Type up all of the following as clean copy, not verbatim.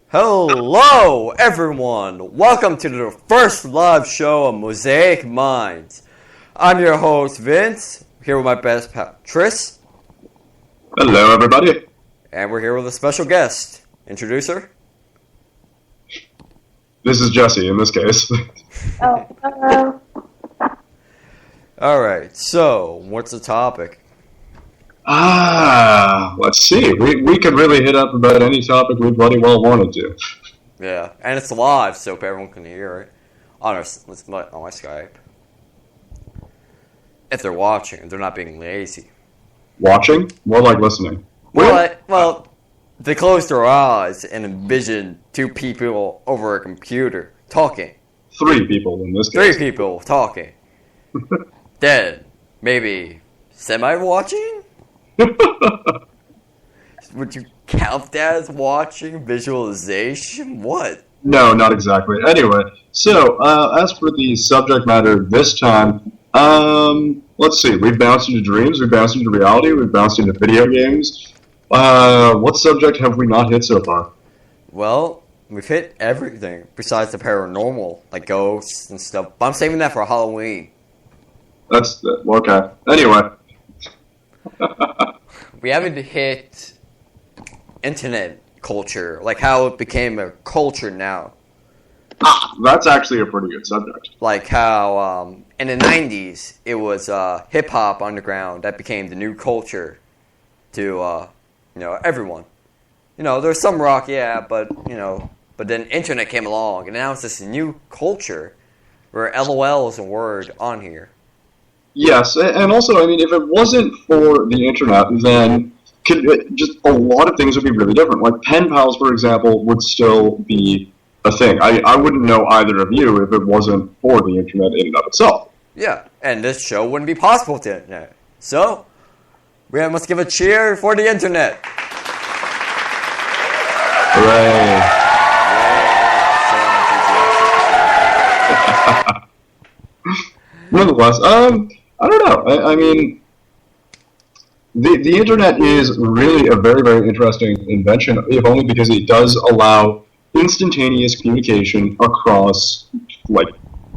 Hello, everyone! Welcome to the first live show of Mosaic Minds. I'm your host, Vince, here with my best pal, Tris. Hello, everybody. And we're here with a special guest. Introduce her. This is Jessie, in this case. Oh, hello. Alright, so, what's the topic? Let's see. We could really hit up about any topic we bloody well wanted to. Yeah, and it's live, so everyone can hear it on my Skype. If they're watching, they're not being lazy. Watching? More like listening. Well, they close their eyes and envision two people over a computer talking. 3 people in this case. 3 people talking. Then, maybe semi-watching? Would you count that as watching? Visualization? What? No, not exactly. Anyway, so, as for the subject matter this time, let's see. We've bounced into dreams, we've bounced into reality, we've bounced into video games. What subject have we not hit so far? Well, we've hit everything besides the paranormal, like ghosts and stuff. But I'm saving that for Halloween. That's okay. Anyway. We haven't hit internet culture, like how it became a culture now. That's actually a pretty good subject. Like how in the 90s, it was hip-hop underground that became the new culture to, everyone. There's some rock, yeah, but then internet came along, and now it's this new culture where LOL is a word on here. Yes, and also, I mean, if it wasn't for the internet, then just a lot of things would be really different. Like pen pals, for example, would still be a thing. I wouldn't know either of you if it wasn't for the internet in and of itself. Yeah, and this show wouldn't be possible with the internet. So, we must give a cheer for the internet. Hooray. Nonetheless, I don't know. I mean, the internet is really a very, very interesting invention, if only because it does allow instantaneous communication across, like,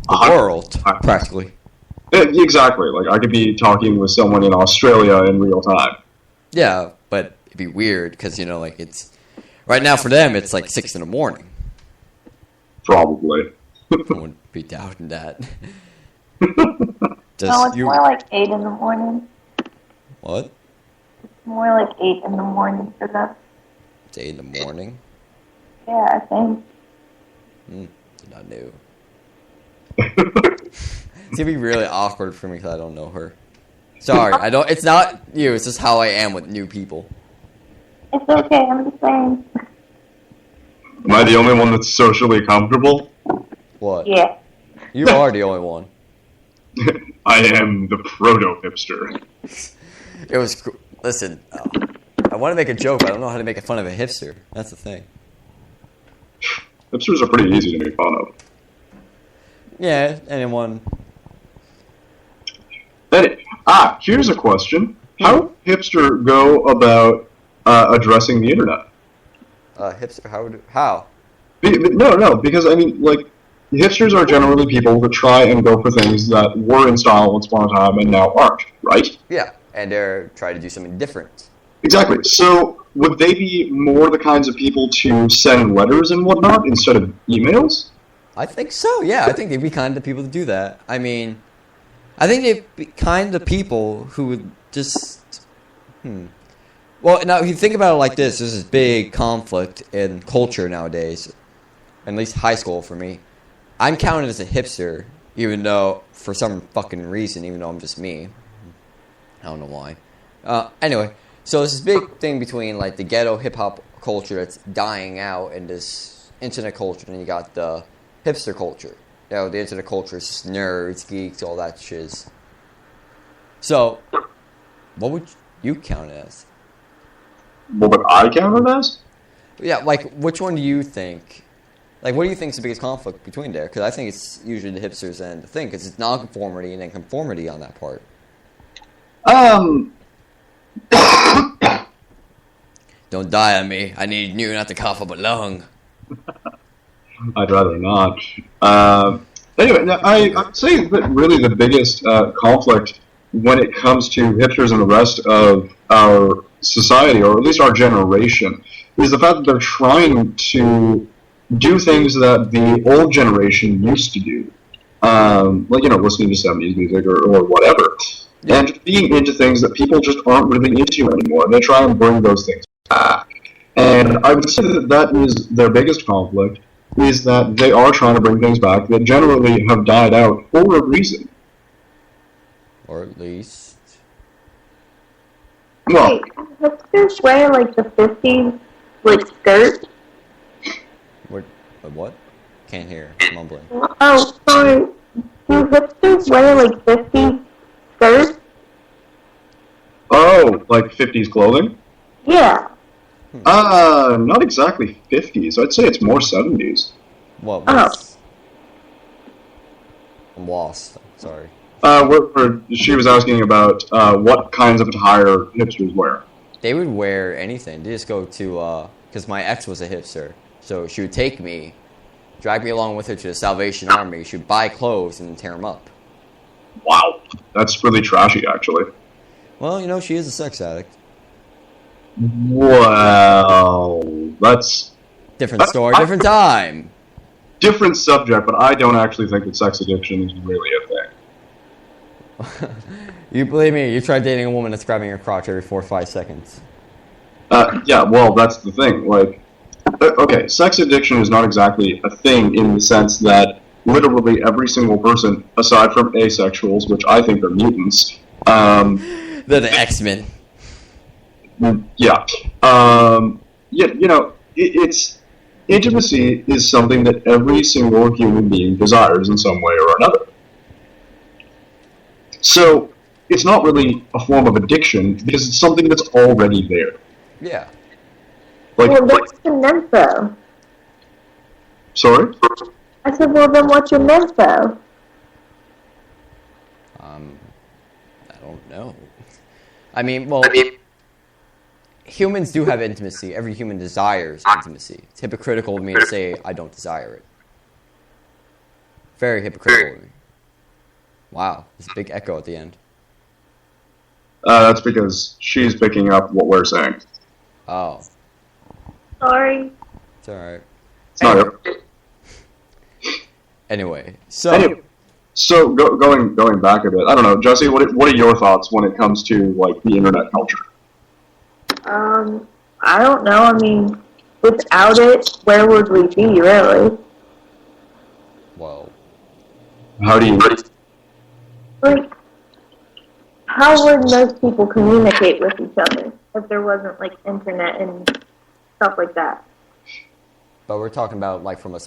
the world, practically. Exactly. Like, I could be talking with someone in Australia in real time. Yeah, but it'd be weird, because, it's... Right now, for them, it's like 6 in the morning. Probably. I wouldn't be doubting that. It's more like 8 in the morning. What? It's more like 8 in the morning for them. It's 8 in the morning? Yeah, I think. Did not know. It's gonna be really awkward for me because I don't know her. Sorry, it's not you, it's just how I am with new people. It's okay, I'm just saying. Am I the only one that's socially comfortable? What? Yeah. You are the only one. I am the proto-hipster. It was... Listen, I want to make a joke, but I don't know how to make fun of a hipster. That's the thing. Hipsters are pretty easy to make fun of. Yeah, anyone... Here's a question. How would hipster go about addressing the internet? Hipster, how? No, because, I mean, like, hipsters are generally people that try and go for things that were in style once upon a time and now aren't, right? Yeah, and they're trying to do something different. Exactly. So, would they be more the kinds of people to send letters and whatnot instead of emails? I think so, yeah. I think they'd be kind of people to do that. I mean, I think they'd be kind of people who would just... Well, now, if you think about it like this, there's this big conflict in culture nowadays. At least high school for me. I'm counted as a hipster, even though, for some fucking reason, even though I'm just me. I don't know why. Anyway, so there's this big thing between, like, the ghetto hip-hop culture that's dying out and this internet culture, and you got the hipster culture. The internet culture is just nerds, geeks, all that shiz. So, what would you count it as? What would I count it as? Yeah, like, which one do you think... Like, what do you think is the biggest conflict between there? Because I think it's usually the hipsters and the thing, because it's non-conformity and then conformity on that part. Don't die on me. I need you not to cough up a lung. I'd rather not. Anyway, now, I'd say that really the biggest conflict when it comes to hipsters and the rest of our society, or at least our generation, is the fact that they're trying to do things that the old generation used to do. Like, listening to 70s music or whatever. Yeah. And being into things that people just aren't really into anymore. They try and bring those things back. And I would say that that is their biggest conflict, is that they are trying to bring things back that generally have died out for a reason. Or at least... Well, Wait, hipsters wear like the 50s, like skirts? What? Can't hear. Mumbling. Oh, sorry. Do hipsters wear like 50s skirts? oh, like 50s clothing? Yeah. Not exactly 50s. I'd say it's more 70s. What? Oh. I'm lost. Sorry. She was asking about what kinds of attire hipsters wear. They would wear anything. They just go to, because my ex was a hipster. So she would take me, drag me along with her to the Salvation Army. She would buy clothes and tear them up. Wow. That's really trashy, actually. Well, she is a sex addict. Well, that's... Different story, different time. Different subject, but I don't actually think that sex addiction is really a thing. You believe me, you try dating a woman that's grabbing your crotch every 4 or 5 seconds. Yeah, well, that's the thing. Like, okay, sex addiction is not exactly a thing in the sense that literally every single person, aside from asexuals, which I think are mutants, They're the X-Men. yeah, it's intimacy is something that every single human being desires in some way or another. So it's not really a form of addiction because it's something that's already there. Yeah. Like, Well, what's your nympho? sorry? I said, well, then what's your nympho? I don't know. I mean, humans do have intimacy. Every human desires intimacy. It's hypocritical of me to say I don't desire it. Very hypocritical of me. Wow, there's a big echo at the end. That's because she's picking up what we're saying. Oh, Sorry. it's alright. It's not her. Anyway, so So going back a bit, I don't know, Jessie, what are your thoughts when it comes to like the internet culture? I don't know. I mean, without it, where would we be, really? well, How do you? Like, how would most people communicate with each other if there wasn't, like, internet and stuff like that? but we're talking about like from a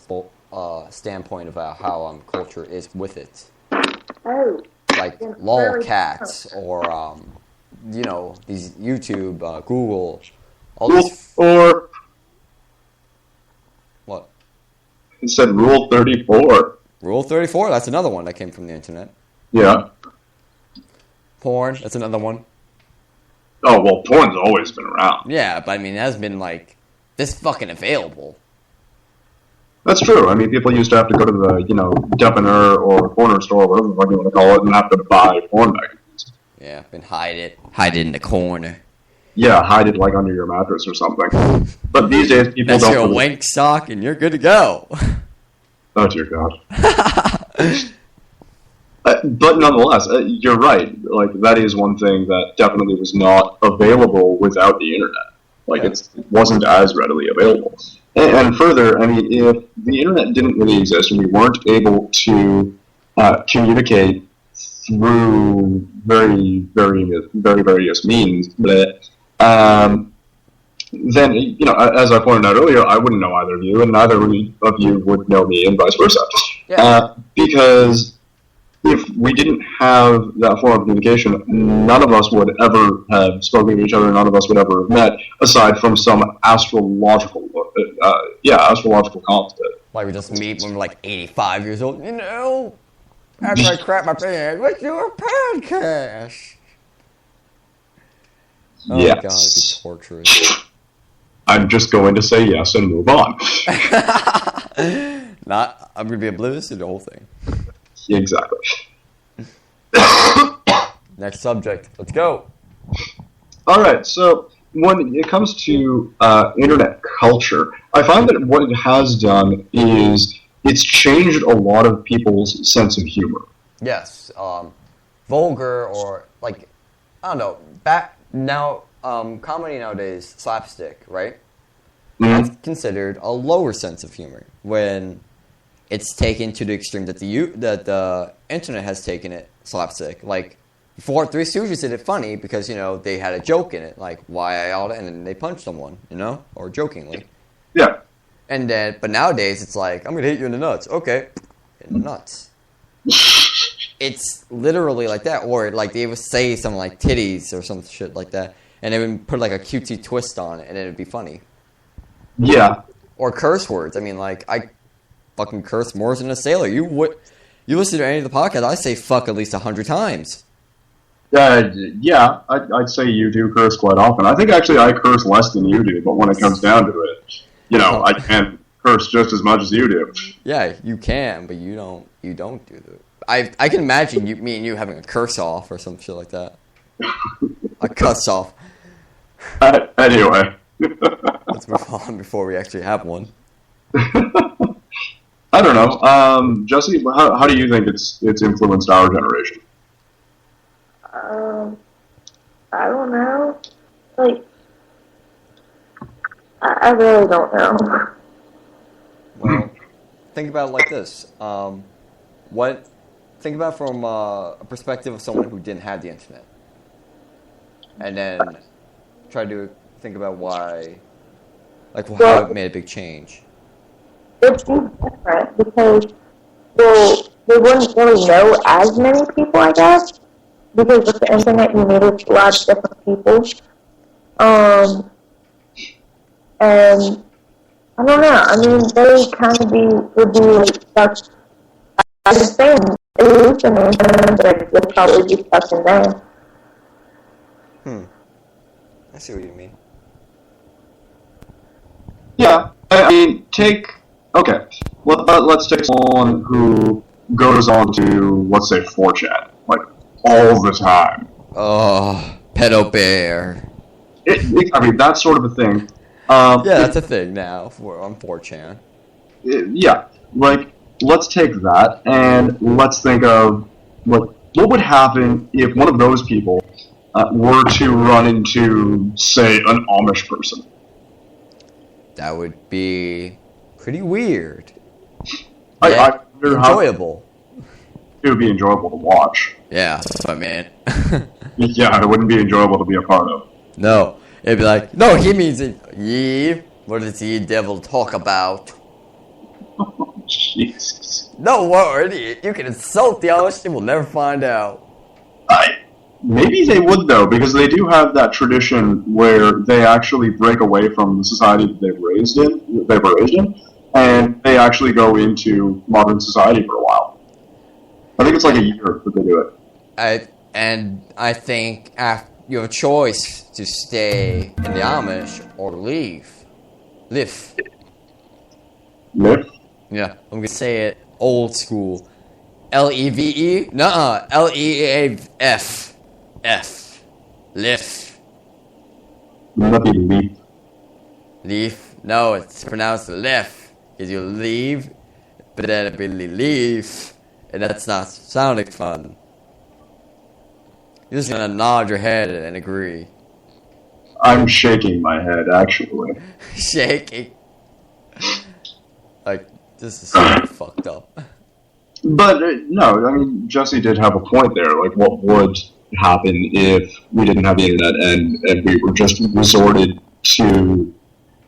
standpoint of how culture is with it, Oh. like Yeah, lol cats or these YouTube, Google, all these. Or What? it said Rule 34. Rule 34. That's another one that came from the internet. Yeah. Porn. That's another one. Oh well, porn's always been around. Yeah, but I mean, it has been like this fucking available. That's true. I mean, people used to have to go to the, Depiner or corner store, whatever the fuck you want to call it, and have to buy porn magazines. Yeah, been hide it in the corner. Yeah, hide it like under your mattress or something. But these days, people That's don't. your wank sock, and you're good to go. Oh dear God. But nonetheless, you're right. Like that is one thing that definitely was not available without the internet. Like it wasn't as readily available. And further, I mean, if the internet didn't really exist and we weren't able to communicate through very various means, then as I pointed out earlier, I wouldn't know either of you, and neither of you would know me, and vice versa. Yeah. Because if we didn't have that form of communication, none of us would ever have spoken to each other. None of us would ever have met, aside from some astrological concept. Like we just meet when we're like 85 years old. After I crap my pants, let's do a podcast. Oh Yes. God, it'd be torturous. I'm just going to say yes and move on. I'm gonna be oblivious to the whole thing. Exactly. Next subject. Let's go. All right. So when it comes to internet culture, I find that what it has done is it's changed a lot of people's sense of humor. Yes. Vulgar or like, I don't know. Back now, comedy nowadays, slapstick, right? Mm-hmm. That's considered a lower sense of humor when it's taken to the extreme that the internet has taken it slapstick. Like before, Three Stooges did it funny because they had a joke in it, like why I oughta, and then they punched someone, or jokingly. Yeah. And then, but nowadays it's like I'm gonna hit you in the nuts. Okay, in the nuts. It's literally like that, or like they would say something like titties or some shit like that, and they would put like a cutesy twist on it, and it'd be funny. Yeah. Or curse words. I mean, like I fucking curse more than a sailor. You listen to any of the podcasts, I say fuck at least 100 times. Yeah, I'd say you do curse quite often. I think actually I curse less than you do, but when it comes down to it, I can curse just as much as you do. Yeah, you can, but you don't do that. I can imagine me and you having a curse off or some shit like that. A cuss off. Anyway. Let's move on before we actually have one. I don't know. Jessie, how do you think it's influenced our generation? I don't know. Like, I really don't know. Well, think about it like this. Think about it from a perspective of someone who didn't have the internet. And then try to think about why, like how it made a big change. It'd be different because, they wouldn't really know as many people, I guess, because with the internet you meet a lot of different people. And I don't know. I mean, they kind of would be like stuck. I was saying, at least in the internet, would probably be stuck in there. I see what you mean. Yeah, I mean, okay, let's take someone who goes on to, let's say, 4chan, like, all the time. Oh, pedo bear. I mean, that sort of a thing. Yeah, that's a thing now on 4chan. Yeah, like, let's take that, and let's think of, what would happen if one of those people were to run into, say, an Amish person. That would be pretty weird. I wonder enjoyable. It would be enjoyable to watch. Yeah, that's what I meant. Yeah, it wouldn't be enjoyable to be a part of. No, it'd be like, no, he means it. Ye, what does the devil talk about? Oh, Jesus. No word, you can insult the Amish, they will never find out. Maybe they would, though, because they do have that tradition where they actually break away from the society that they were raised in, and they actually go into modern society for a while. I think it's like a year that they do it. I think you have a choice to stay in the Amish or leave. Live. Live? Yeah, I'm gonna say it old school. L-E-V-E? Nuh-uh. L-E-A-F. F. Live. Wouldn't that be leap? Leaf? No, it's pronounced left. Because you leave, but then it'd be leaf. And that's not sounding fun. You're just gonna nod your head and agree. I'm shaking my head, actually. Shaking. Like, this is so fucked up. But, no, I mean, Jessie did have a point there. Like, what would happen if we didn't have the internet and we were just resorted to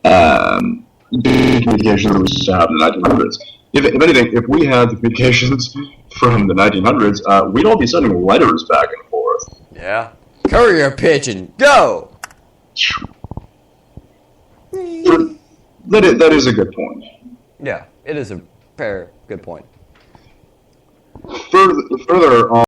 the communication that was used to have in the 1900s? If anything, if we had the communications from the 1900s, we'd all be sending letters back and forth. Yeah. Courier pigeon, go! That is a good point. Yeah, it is a fair good point. Further on.